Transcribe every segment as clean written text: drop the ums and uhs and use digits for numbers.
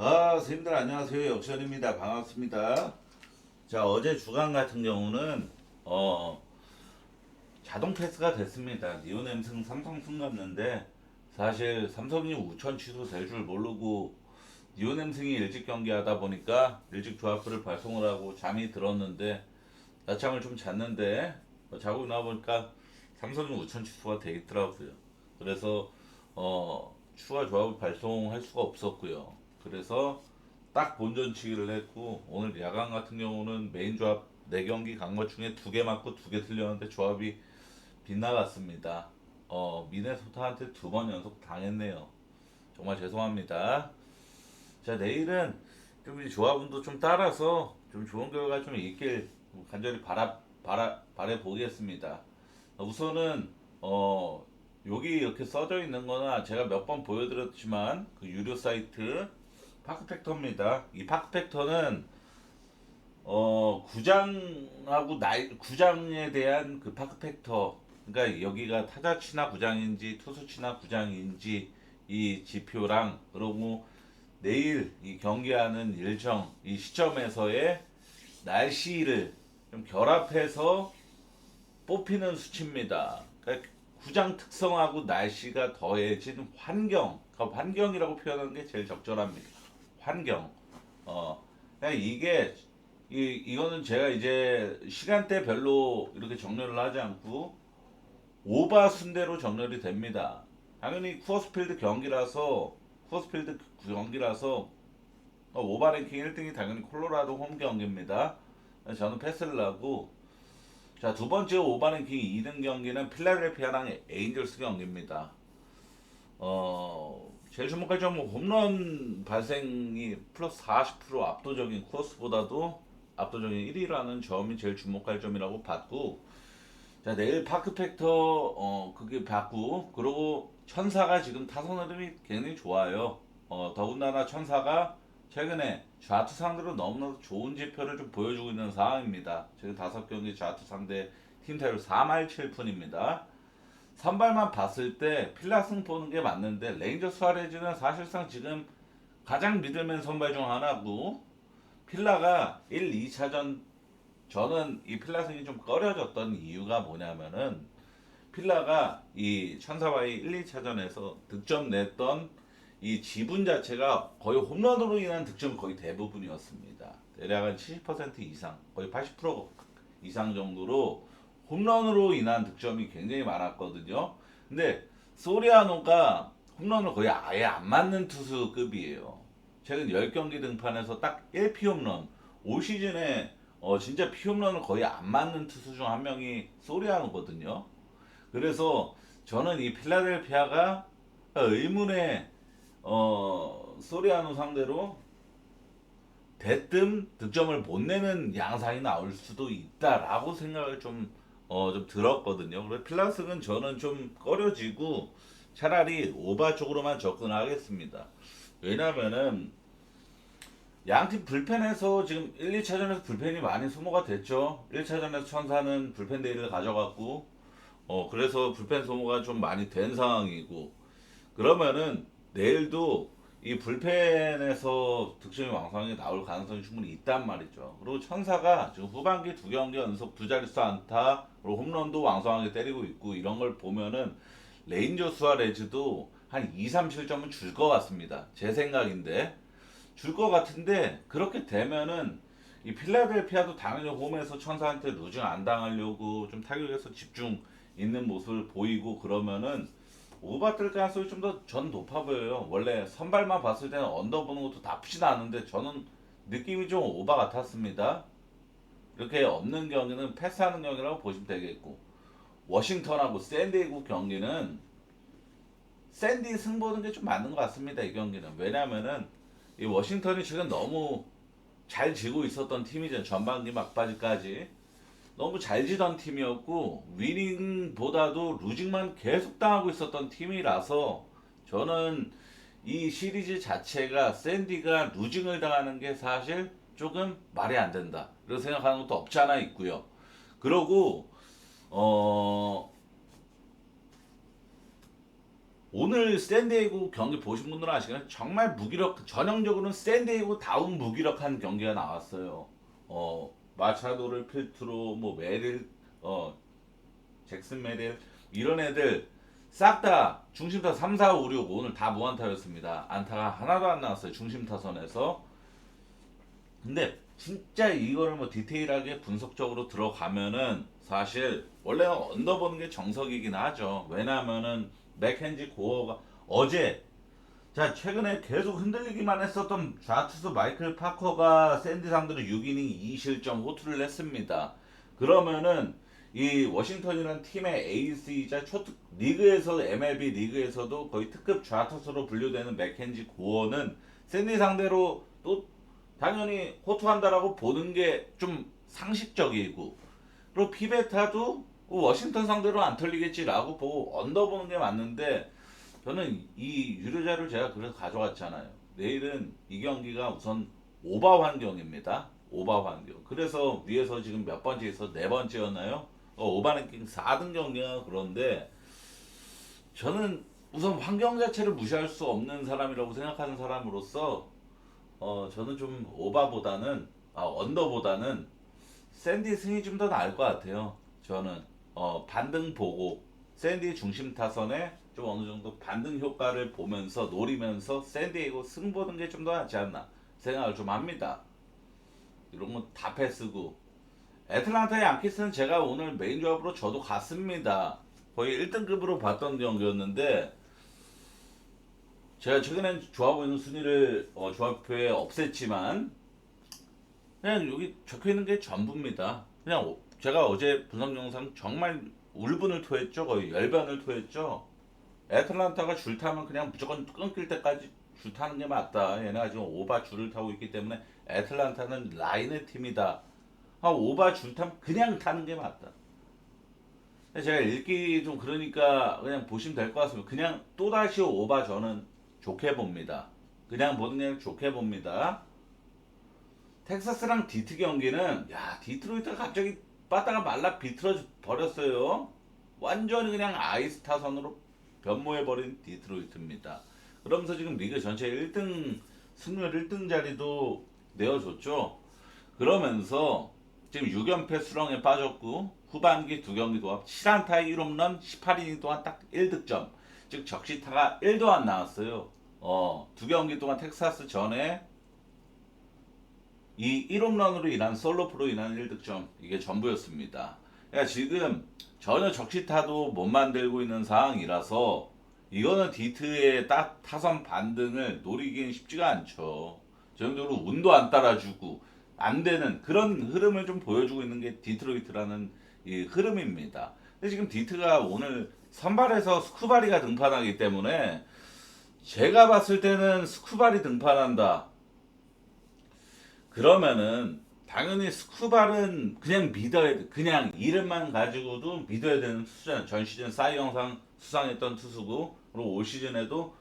선생님들 안녕하세요. 역전입니다. 반갑습니다. 자, 어제 주간 같은 경우는 자동 패스가 됐습니다. 니오nem승 삼성승 갔는데 사실 삼성이 우천 취소될 줄 모르고 니오nem승이 일찍 경기하다 보니까 일찍 조합표를 발송을 하고 잠이 들었는데 낮잠을 좀 잤는데 자고 나보니까 삼성이 우천 취소가 돼 있더라고요. 그래서 추가 조합을 발송할 수가 없었고요. 그래서 딱 본전치기를 했고 오늘 야간 같은 경우는 메인 조합 4경기 간 것 중에 2개 맞고 2개 틀렸는데 조합이 빗나갔습니다. 미네소타한테 2번 연속 당했네요. 정말 죄송합니다. 자, 내일은 좀 이 조합운도 좀 따라서 좀 좋은 결과 좀 있길 간절히 바래 보겠습니다. 우선은 여기 이렇게 써져 있는 거나 제가 몇 번 보여드렸지만 그 유료 사이트 파크팩터입니다. 이 파크팩터는 구장에 대한 그 파크팩터, 그러니까 여기가 타자 치나 구장인지 투수 치나 구장인지 이 지표랑 그리고 내일 이 경기하는 일정 이 시점에서의 날씨를 좀 결합해서 뽑히는 수치입니다. 그러니까 구장 특성하고 날씨가 더해진 환경, 그러니까 환경이라고 표현하는 게 제일 적절합니다. 환경. 그러니까 이거는 제가 이제 시간대별로 이렇게 정렬을 하지 않고 오바 순대로 정렬이 됩니다. 당연히 쿠어스필드 경기라서 오바 랭킹 1등이 당연히 콜로라도 홈 경기입니다. 저는 패스를 하고 자, 두 번째 오바 랭킹 2등 경기는 필라델피아랑 에인절스 경기입니다. 제일 주목할 점은 홈런 발생이 플러스 40% 압도적인 코스보다도 압도적인 1위라는 점이 제일 주목할 점이라고 봤고, 자, 내일 파크 팩터 그게 봤고, 그리고 천사가 지금 타선 흐름이 굉장히 좋아요. 더군다나 천사가 최근에 좌투 상대로 너무나도 좋은 지표를 좀 보여주고 있는 상황입니다. 지금 5경기 좌투 상대 팀 타율 4말 7푼입니다. 선발만 봤을 때 필라승 보는 게 맞는데 레인저 수아레즈는 사실상 지금 가장 믿을만 선발 중 하나고 필라가 1, 2차전 저는 이 필라승이 좀 꺼려졌던 이유가 뭐냐면은 필라가 이 천사와의 1, 2차전에서 득점 냈던 이 지분 자체가 거의 홈런으로 인한 득점 거의 대부분이었습니다. 대략 한 70% 이상, 거의 80% 이상 정도로 홈런으로 인한 득점이 굉장히 많았거든요. 근데 소리아노가 홈런을 거의 아예 안 맞는 투수급이에요. 최근 10경기 등판에서 딱 1피홈런. 올 시즌에 진짜 피홈런을 거의 안 맞는 투수 중 한 명이 소리아노거든요. 그래서 저는 이 필라델피아가 의문의 소리아노 상대로 대뜸 득점을 못 내는 양상이 나올 수도 있다라고 생각을 좀 들었거든요. 그래서 필라스는 저는 좀 꺼려지고 차라리 오바 쪽으로만 접근하겠습니다. 왜냐면은 양팀 불펜에서 지금 1, 2차전에서 불펜이 많이 소모가 됐죠. 1차전에서 천사는 불펜 데이를 가져갔고 그래서 불펜 소모가 좀 많이 된 상황이고 그러면은 내일도 이 불펜에서 득점이 왕성하게 나올 가능성이 충분히 있단 말이죠. 그리고 천사가 지금 후반기 2경기 연속 2자릿수 안타, 그리고 홈런도 왕성하게 때리고 있고 이런 걸 보면은 레인저 수아레즈도 한 2, 3실점은 줄 것 같습니다. 제 생각인데 줄 것 같은데 그렇게 되면은 이 필라델피아도 당연히 홈에서 천사한테 루징 안 당하려고 좀 타격에서 집중 있는 모습을 보이고 그러면은 오바 뜰 가능성이 좀 더 전 높아 보여요. 원래 선발만 봤을 때는 언더 보는 것도 나쁘진 않은데 저는 느낌이 좀 오바 같았습니다. 이렇게 없는 경기는 패스하는 경기라고 보시면 되겠고 워싱턴하고 샌디에고 경기는 샌디 승 보는 게 좀 맞는 것 같습니다. 이 경기는 왜냐면은 이 워싱턴이 지금 너무 잘 지고 있었던 팀이죠. 전반기 막바지까지 너무 잘 지던 팀이었고 위닝보다도 루징만 계속 당하고 있었던 팀이라서 저는 이 시리즈 자체가 샌디가 루징을 당하는 게 사실 조금 말이 안 된다. 이렇게 생각하는 것도 없지 않아 있고요. 그러고 어 오늘 샌디에이고 경기 보신 분들은 아시겠지만 정말 무기력 전형적으로는 샌디에이고 다운 무기력한 경기가 나왔어요. 마차도를 필두로 뭐 메릴 잭슨 메릴 이런 애들 싹 다 중심타 3, 4, 5, 6 오늘 다 무안타였습니다. 안타가 하나도 안 나왔어요. 중심 타선에서. 근데 진짜 이거를 뭐 디테일하게 분석적으로 들어가면은 사실 원래 언더 보는 게 정석이긴 하죠. 왜냐하면은 맥켄지 고어가 어제 자 최근에 계속 흔들리기만 했었던 좌투수 마이클 파커가 샌디 상대로 6이닝 2실점 호투를 냈습니다. 그러면은 이 워싱턴이라는 팀의 에이스이자 초특 리그에서 MLB 리그에서도 거의 특급 좌투수로 분류되는 맥켄지 고어는 샌디 상대로 또 당연히 호투한다라고 보는 게 좀 상식적이고 그리고 피베타도 워싱턴 상대로 안 털리겠지라고 보고 언더 보는 게 맞는데 저는 이 유료자를 제가 그래서 가져왔잖아요. 내일은 이 경기가 우선 오바 환경입니다. 오바 환경. 그래서 위에서 지금 몇 번째에서 네 번째였나요? 오바 랭킹 4등 경기가 그런데 저는 우선 환경 자체를 무시할 수 없는 사람이라고 생각하는 사람으로서 저는 좀 오바보다는 언더보다는 샌디 승이 좀 더 나을 것 같아요. 저는 반등 보고 샌디 중심 타선에 좀 어느 정도 반등 효과를 보면서 노리면서 샌디에고 승 보는 게 좀 더 낫지 않나 생각을 좀 합니다. 이런 건 다 패스고 애틀란타 양키스는 제가 오늘 메인 조합으로 저도 갔습니다. 거의 1등급으로 봤던 경기였는데 제가 최근엔 조합 있는 순위를 조합표에 없앴지만 그냥 여기 적혀 있는 게 전부입니다. 그냥 제가 어제 분석 영상 정말 울분을 토했죠. 거의 열변을 토했죠. 애틀란타가 줄 타면 그냥 무조건 끊길 때까지 줄 타는 게 맞다. 얘네가 지금 오바 줄을 타고 있기 때문에 애틀란타는 라인의 팀이다. 오바 줄 타면 그냥 타는 게 맞다. 제가 읽기 좀 그러니까 그냥 보시면 될 것 같습니다. 그냥 또다시 오바 저는 좋게 봅니다. 그냥 보는 게 아니라 좋게 봅니다. 텍사스랑 디트 경기는 야 디트로이트가 갑자기 빠따가 말라 비틀어 버렸어요. 완전히 그냥 아이스 타선으로 변모해버린 디트로이트입니다. 그러면서 지금 리그 전체 1등 승률 1등 자리도 내어줬죠. 그러면서 지금 6연패 수렁에 빠졌고 후반기 두 경기 도합 7안타 1홈런 18이닝 동안 딱 1득점 즉 적시타가 1도 안 나왔어요. 두 경기 동안 텍사스 전에 이 1홈런으로 인한 솔로프로 인한 1득점 이게 전부였습니다. 그러니까 지금 전혀 적시타도 못 만들고 있는 상황이라서 이거는 디트의 딱 타선 반등을 노리기는 쉽지가 않죠. 전형적으로 운도 안 따라주고 안 되는 그런 흐름을 좀 보여주고 있는 게 디트로이트라는 이 흐름입니다. 근데 지금 디트가 오늘 선발에서 스쿠바리가 등판하기 때문에 제가 봤을 때는 스쿠바리 등판한다. 그러면은 당연히 스쿠발은 그냥 믿어야 돼. 그냥 이름만 가지고도 믿어야 되는 투수잖아요. 전 시즌 사이 영상 수상했던 투수고 그리고 올 시즌에도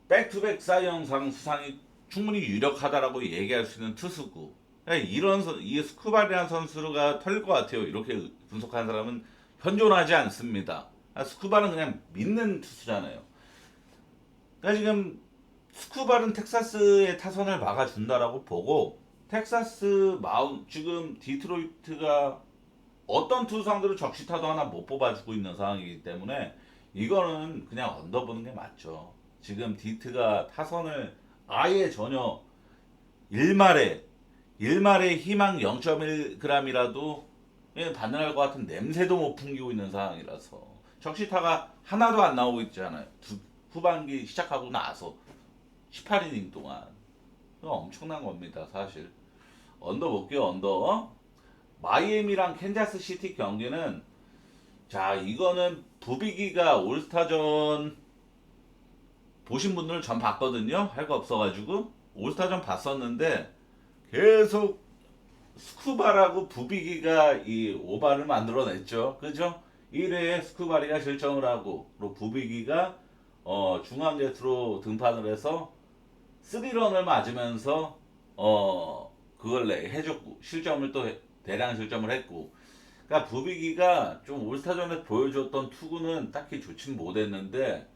백투백 사이 영상 수상이 충분히 유력하다라고 얘기할 수 있는 투수고 이런 이 스쿠발이라는 선수가 털릴 것 같아요. 이렇게 분석하는 사람은 현존하지 않습니다. 스쿠발은 그냥 믿는 투수잖아요. 그러니까 지금 스쿠발은 텍사스의 타선을 막아준다라고 보고 텍사스 지금 디트로이트가 어떤 투수 상대로 적시타도 하나 못 뽑아주고 있는 상황이기 때문에 이거는 그냥 언더보는 게 맞죠. 지금 디트가 타선을 아예 전혀 일말의 희망 0.1g이라도 반응할 것 같은 냄새도 못 풍기고 있는 상황이라서 적시타가 하나도 안 나오고 있잖아요. 후반기 시작하고 나서 18이닝 동안 엄청난 겁니다. 사실 언더 볼게요. 언더 마이애미랑 캔자스 시티 경기는 자 이거는 부비기가 올스타전 보신 분들은 전 봤거든요. 할 거 없어가지고 올스타전 봤었는데 계속 스쿠바라고 부비기가 이 오바를 만들어냈죠. 그죠? 1회에 스쿠바리가 실점을 하고 그리고 부비기가 중앙 게트로 등판을 해서 3런을 맞으면서 그걸 해줬고 실점을 또 대량 실점을 했고 그러니까 부비기가 좀 올스타전에 보여줬던 투구는 딱히 좋진 못했는데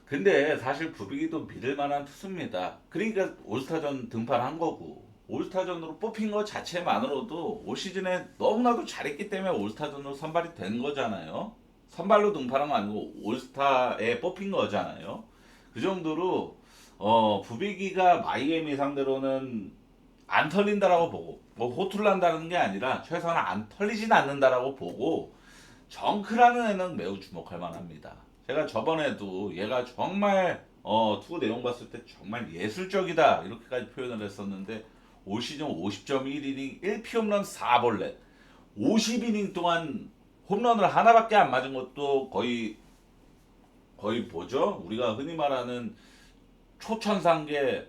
근데 사실 부비기도 믿을 만한 투수입니다. 그러니까 올스타전 등판한 거고 올스타전으로 뽑힌 것 자체만으로도 올 시즌에 너무나도 잘했기 때문에 올스타전으로 선발이 된 거잖아요. 선발로 등판한 거 아니고 올스타에 뽑힌 거잖아요. 그 정도로 부비기가 마이애미 상대로는 안 털린다라고 보고 뭐 호투를 한다는 게 아니라 최소한 안 털리진 않는다라고 보고 정크라는 애는 매우 주목할 만합니다. 제가 저번에도 얘가 정말 투구 내용 봤을 때 정말 예술적이다 이렇게까지 표현을 했었는데 올 시즌 50.1이닝 1피홈런 4볼넷 50이닝 동안 홈런을 하나밖에 안 맞은 것도 거의 뭐죠? 우리가 흔히 말하는 초천상계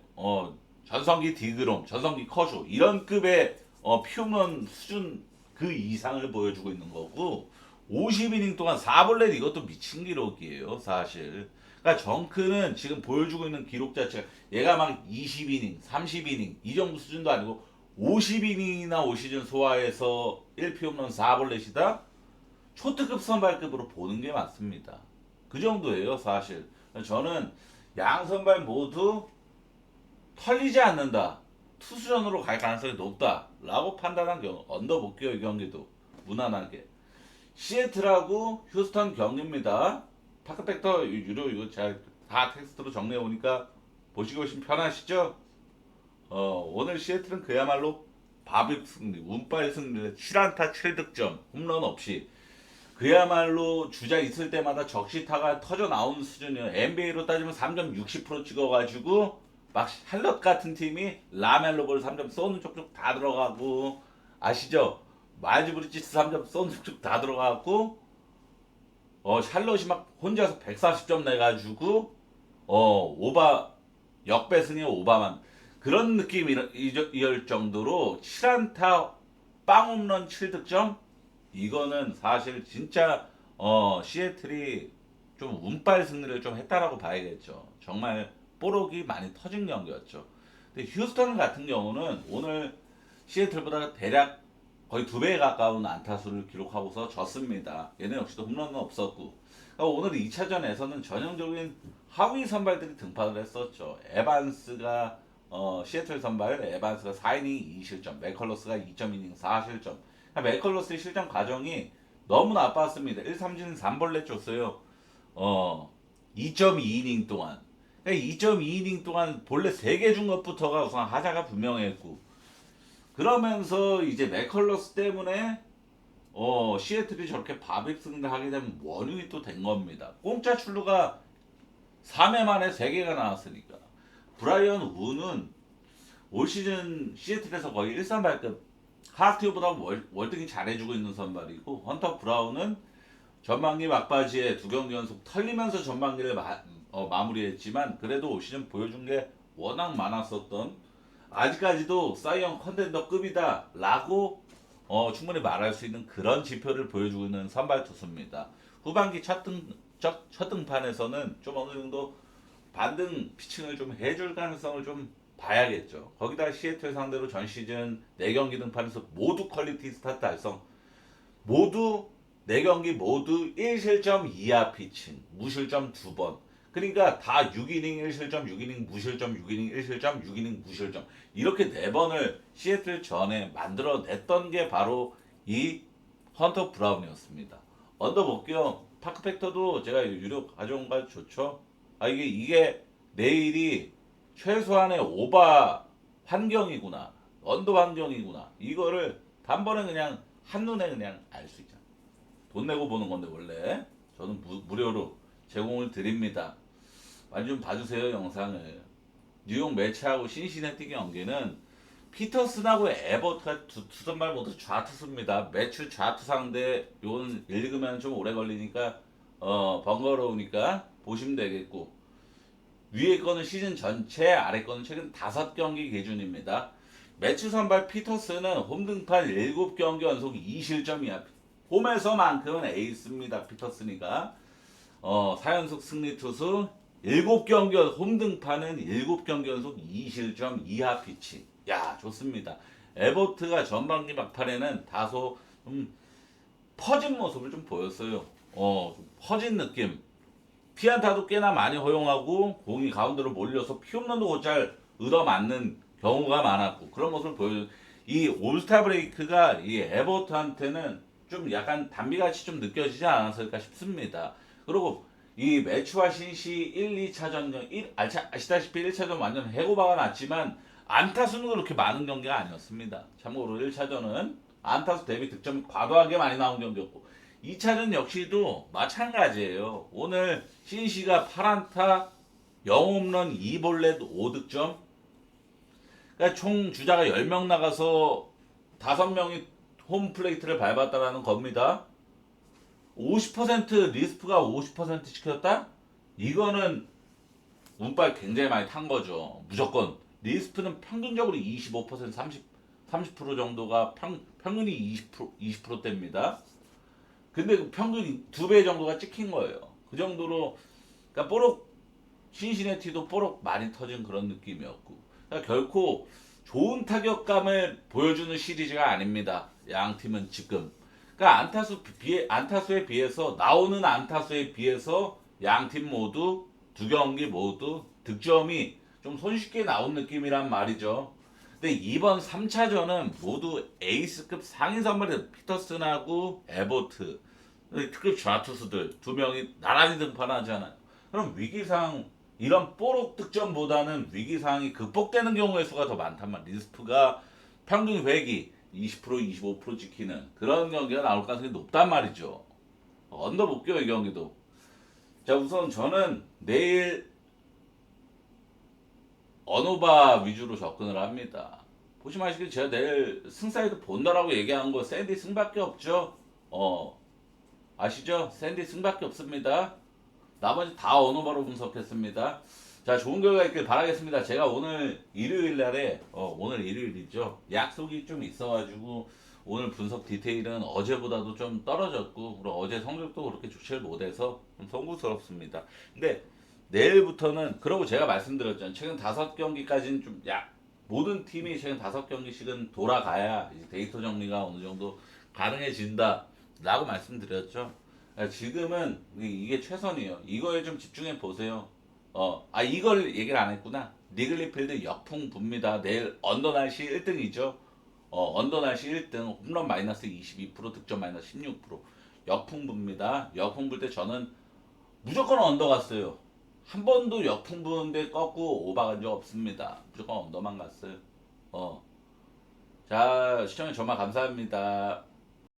전성기 디그롬, 전성기 커쇼 이런 급의 피홈런 수준 그 이상을 보여주고 있는 거고 50이닝 동안 4볼넷 이것도 미친 기록이에요 사실. 그러니까 정크는 지금 보여주고 있는 기록 자체가 얘가 막 20이닝, 30이닝 이 정도 수준도 아니고 50이닝이나 올 시즌 소화해서 1피홈런 4볼넷이다? 초특급 선발급으로 보는 게 맞습니다. 그 정도예요 사실. 저는 양 선발 모두 털리지 않는다. 투수전으로 갈 가능성이 높다라고 판단한 경우 언더 볼게요. 이 경기도 무난하게 시애틀하고 휴스턴 경기입니다. 파크팩터 유료 이거 제가 다 텍스트로 정리해 오니까 보시기 훨씬 편하시죠? 오늘 시애틀은 그야말로 바빅 승리, 운빨 승리, 7안타 7득점, 홈런 없이 그야말로 주자 있을 때마다 적시타가 터져 나오는 수준이에요. NBA로 따지면 3점 60% 찍어가지고 막 샬럿 같은 팀이 라멜로볼 3점 쏘는 쪽쪽 다 들어가고 아시죠? 마일즈 브리지스 3점 쏘는 쪽쪽 다 들어가고 샬럿이 막 혼자서 140점 내가지고 오바 역배승에 오바만 그런 느낌이 이럴 정도로 7안타 빵홈런 7득점 이거는 사실 진짜 시애틀이 좀 운빨 승리를 좀 했다라고 봐야겠죠. 정말 뽀록이 많이 터진 경기였죠. 근데 휴스턴 같은 경우는 오늘 시애틀보다 대략 거의 2배에 가까운 안타수를 기록하고서 졌습니다. 얘네 역시도 홈런은 없었고 그러니까 오늘 2차전에서는 전형적인 하위 선발들이 등판을 했었죠. 에반스가 시애틀 선발 에반스가 4이닝 2실점 맥컬러스가 2.2이닝 4실점 맥컬러스의 실점 과정이 너무 나빴습니다. 1, 3진 3볼넷 줬어요. 2.2이닝 동안. 그러니까 2.2이닝 동안 볼넷 3개 준 것부터가 우선 하자가 분명했고 그러면서 이제 맥컬러스 때문에 시애틀이 저렇게 바빅 승리를 하게 되면 원인이 또 된 겁니다. 공짜 출루가 3회 만에 3개가 나왔으니까. 브라이언 우는 올 시즌 시애틀에서 거의 1선발급 하스티오보다 월등히 잘해주고 있는 선발이고 헌터 브라운은 전반기 막바지에 2경기 연속 털리면서 전반기를 마무리했지만 그래도 올 시즌 보여준 게 워낙 많았었던 아직까지도 사이언 컨텐더급이다 라고 충분히 말할 수 있는 그런 지표를 보여주고 있는 선발 투수입니다. 후반기 첫 등판에서는 좀 어느 정도 반등 피칭을 좀 해줄 가능성을 좀 봐야겠죠. 거기다 시애틀 상대로 전 시즌 4경기 등판에서 모두 퀄리티 스타트 달성. 모두 4경기 모두 1실점 이하 피칭. 무실점 2번. 그러니까 다 6이닝 1실점, 6이닝 무실점, 6이닝 1실점, 6이닝 무실점. 이렇게 4번을 시애틀 전에 만들어냈던 게 바로 이 헌터 브라운이었습니다. 언더 볼게요. 파크 팩터도 제가 유료 가져온 거 좋죠. 이게 내일이 최소한의 오바 환경이구나. 언더 환경이구나. 이거를 단번에 그냥 한눈에 그냥 알 수 있잖아. 돈 내고 보는 건데 원래 저는 무료로 제공을 드립니다. 많이 좀 봐주세요 영상을. 뉴욕 매치하고 신시내티 경기는 피터슨하고 에버트가 두 선발 모두 좌투수입니다. 매치 좌투 상대 요건 읽으면 좀 오래 걸리니까 번거로우니까 보시면 되겠고 위에 거는 시즌 전체, 아래 거는 최근 5경기 기준입니다. 매치 선발 피터슨은 홈 등판 7경기 연속 2실점이야. 홈에서만큼은 에이스입니다. 피터슨이가 4연속 승리 투수 7경기 홈 등판은 7경기 연속 2실점 이하 피치. 야 좋습니다. 에버트가 전반기 막판에는 다소 좀 퍼진 모습을 좀 보였어요. 좀 퍼진 느낌. 피안타도 꽤나 많이 허용하고 공이 가운데로 몰려서 피홈런도 곧잘 얻어맞는 경우가 많았고 그런 모습을 보여. 이 올스타 브레이크가 이 에버트한테는 좀 약간 단비같이 좀 느껴지지 않았을까 싶습니다. 그리고 이 매치와 신시 1, 2차전 아시다시피 1차전 완전 해고바가 났지만 안타수는 그렇게 많은 경기가 아니었습니다. 참고로 1차전은 안타수 대비 득점이 과도하게 많이 나온 경기였고 2차전 역시도 마찬가지예요. 오늘 신시가 8안타 0홈런 2볼넷 5득점. 그러니까 총 주자가 10명 나가서 5명이 홈플레이트를 밟았다라는 겁니다. 50% 리스프가 50% 시켰다? 이거는 운빨 굉장히 많이 탄 거죠. 무조건 리스프는 평균적으로 25% 30% 정도가 평균이 20%대입니다. 근데 그 평균 2배 정도가 찍힌 거예요. 그 정도로 그러니까 뽀록 신시내티도 뽀록 많이 터진 그런 느낌이었고 그러니까 결코 좋은 타격감을 보여주는 시리즈가 아닙니다. 양 팀은 지금 그러니까 안타수에 비해서 나오는 안타수에 비해서 양 팀 모두 두 경기 모두 득점이 좀 손쉽게 나온 느낌이란 말이죠. 근데 이번 3차전은 모두 에이스급 상위 선발이 피터슨하고 에버트 특급 좌투수들 두 명이 나란히 등판하잖아요. 그럼 위기상 이런 뽀록 득점보다는 위기상이 극복되는 경우의 수가 더 많단 말이야. 리스프가 평균 회기 20% 25% 지키는 그런 경기가 나올 가능성이 높단 말이죠. 언더 볼게요 이 경기도. 자 우선 저는 내일 언어바 위주로 접근을 합니다. 보시면 아시겠지만 제가 내일 승사이드 본다라고 얘기한 거 샌디 승밖에 없죠. 아시죠? 샌디 승밖에 없습니다. 나머지 다 언어바로 분석했습니다. 자 좋은 결과 있길 바라겠습니다. 제가 오늘 일요일 날에 오늘 일요일이죠. 약속이 좀 있어가지고 오늘 분석 디테일은 어제보다도 좀 떨어졌고 그리고 어제 성적도 그렇게 좋지를 못해서 좀 송구스럽습니다. 근데 내일부터는 그러고 제가 말씀드렸잖아요. 최근 5경기까지는 좀 모든 팀이 최근 5경기씩은 돌아가야 이제 데이터 정리가 어느 정도 가능해진다 라고 말씀드렸죠. 지금은 이게 최선이에요. 이거에 좀 집중해 보세요. 이걸 얘기를 안 했구나. 니글리필드 역풍 붑니다. 내일 언더 날씨 1등이죠. 언더 날씨 1등, 홈런 마이너스 22%, 득점 마이너스 16%. 역풍 붑니다. 역풍 불 때 저는 무조건 언더 갔어요. 한 번도 역풍 부는데 꺾고 오버간 적 없습니다. 무조건 언더만 갔어요. 자, 시청해 주셔서 정말 감사합니다.